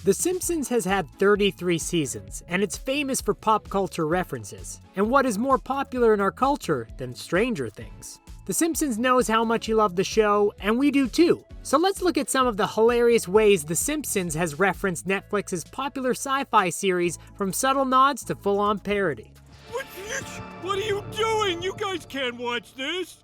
The Simpsons has had 33 seasons, and it's famous for pop culture references. And what is more popular in our culture than Stranger Things? The Simpsons knows how much you love the show, and we do too. So let's look at some of the hilarious ways The Simpsons has referenced Netflix's popular sci-fi series, from subtle nods to full-on parody. What are you doing? You guys can't watch this!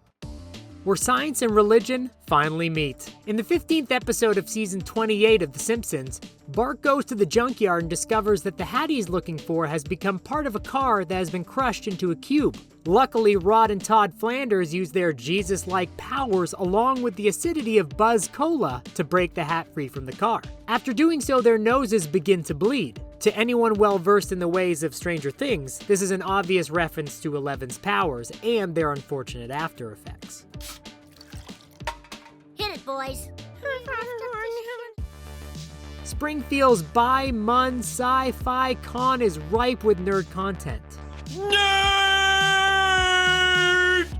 Where science and religion finally meet. In the 15th episode of season 28 of The Simpsons, Bart goes to the junkyard and discovers that the hat he's looking for has become part of a car that has been crushed into a cube. Luckily, Rod and Todd Flanders use their Jesus-like powers along with the acidity of Buzz Cola to break the hat free from the car. After doing so, their noses begin to bleed. To anyone well-versed in the ways of Stranger Things, this is an obvious reference to Eleven's powers and their unfortunate after effects. Hit it, boys. Springfield's Bi-Mun Sci-Fi Con is ripe with nerd content.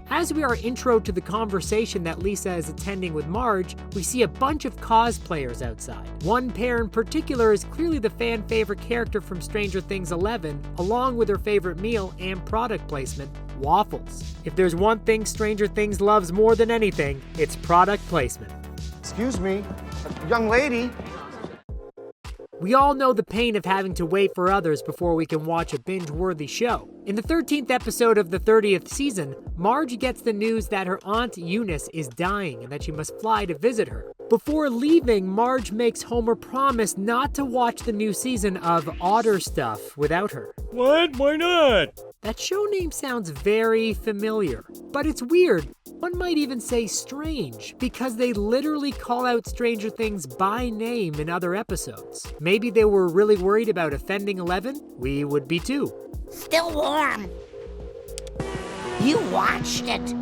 As we are intro to the conversation that Lisa is attending with Marge, we see a bunch of cosplayers outside. One pair in particular is clearly the fan favorite character from Stranger Things 11, along with her favorite meal and product placement, waffles. If there's one thing Stranger Things loves more than anything, it's product placement. Excuse me, young lady. We all know the pain of having to wait for others before we can watch a binge-worthy show. In the 13th episode of the 30th season, Marge gets the news that her Aunt Eunice is dying and that she must fly to visit her. Before leaving, Marge makes Homer promise not to watch the new season of Otter Stuff without her. What? Why not? That show name sounds very familiar, but it's weird. One might even say strange, because they literally call out Stranger Things by name in other episodes. Maybe they were really worried about offending 11? We would be too. Still warm. You watched it.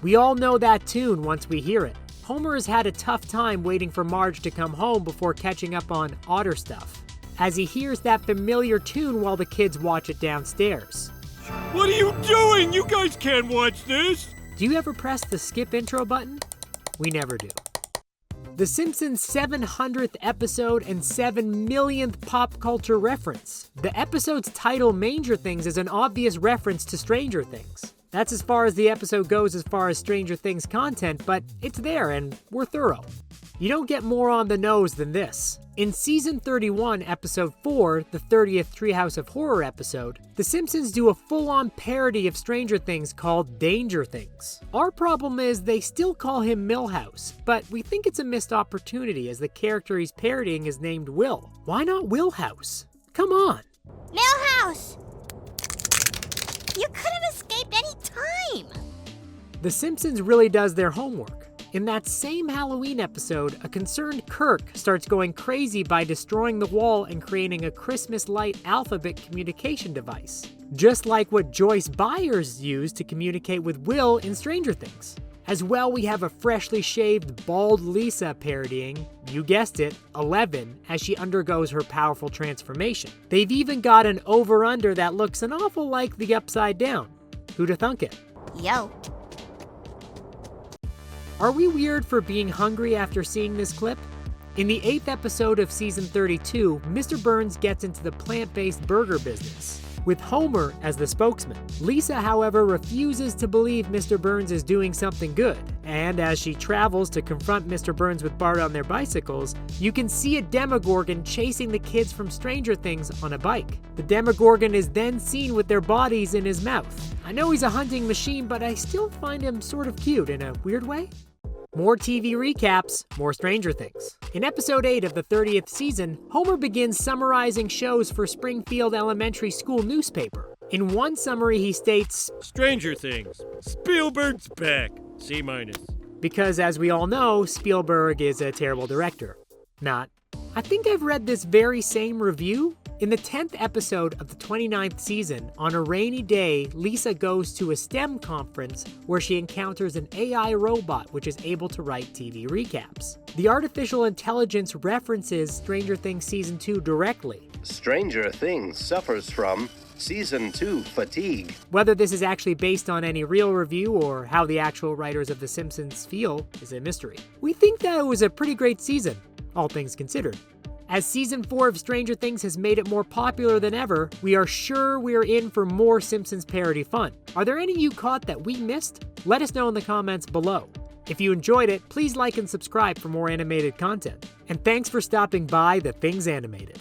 We all know that tune once we hear it. Homer has had a tough time waiting for Marge to come home before catching up on Otter Stuff, as he hears that familiar tune while the kids watch it downstairs. What are you doing? You guys can't watch this! Do you ever press the skip intro button? We never do. The Simpsons' 700th episode and 7 millionth pop culture reference. The episode's title, Manger Things, is an obvious reference to Stranger Things. That's as far as the episode goes as far as Stranger Things content, but it's there and we're thorough. You don't get more on the nose than this. In Season 31, Episode 4, the 30th Treehouse of Horror episode, The Simpsons do a full-on parody of Stranger Things called Danger Things. Our problem is they still call him Milhouse, but we think it's a missed opportunity as the character he's parodying is named Will. Why not Willhouse? Come on! Milhouse! You could have escaped any time! The Simpsons really does their homework. In that same Halloween episode, a concerned Kirk starts going crazy by destroying the wall and creating a Christmas light alphabet communication device, just like what Joyce Byers used to communicate with Will in Stranger Things. As well, we have a freshly shaved, bald Lisa parodying, you guessed it, 11, as she undergoes her powerful transformation. They've even got an over-under that looks an awful like the Upside Down. Who'da thunk it? Yo. Are we weird for being hungry after seeing this clip? In the 8th episode of Season 32, Mr. Burns gets into the plant-based burger business, with Homer as the spokesman. Lisa, however, refuses to believe Mr. Burns is doing something good, and as she travels to confront Mr. Burns with Bart on their bicycles, you can see a Demogorgon chasing the kids from Stranger Things on a bike. The Demogorgon is then seen with their bodies in his mouth. I know he's a hunting machine, but I still find him sort of cute in a weird way. More TV recaps, more Stranger Things. In episode 8 of the 30th season, Homer begins summarizing shows for Springfield Elementary School newspaper. In one summary he states, Stranger Things. Spielberg's back. C-. Because as we all know, Spielberg is a terrible director. Not. I think I've read this very same review. In the 10th episode of the 29th season, on a rainy day, Lisa goes to a STEM conference where she encounters an AI robot which is able to write TV recaps. The artificial intelligence references Stranger Things Season 2 directly. Stranger Things suffers from Season 2 fatigue. Whether this is actually based on any real review or how the actual writers of The Simpsons feel is a mystery. We think that it was a pretty great season, all things considered. As Season 4 of Stranger Things has made it more popular than ever, we are sure we are in for more Simpsons parody fun. Are there any you caught that we missed? Let us know in the comments below. If you enjoyed it, please like and subscribe for more animated content. And thanks for stopping by The Things Animated.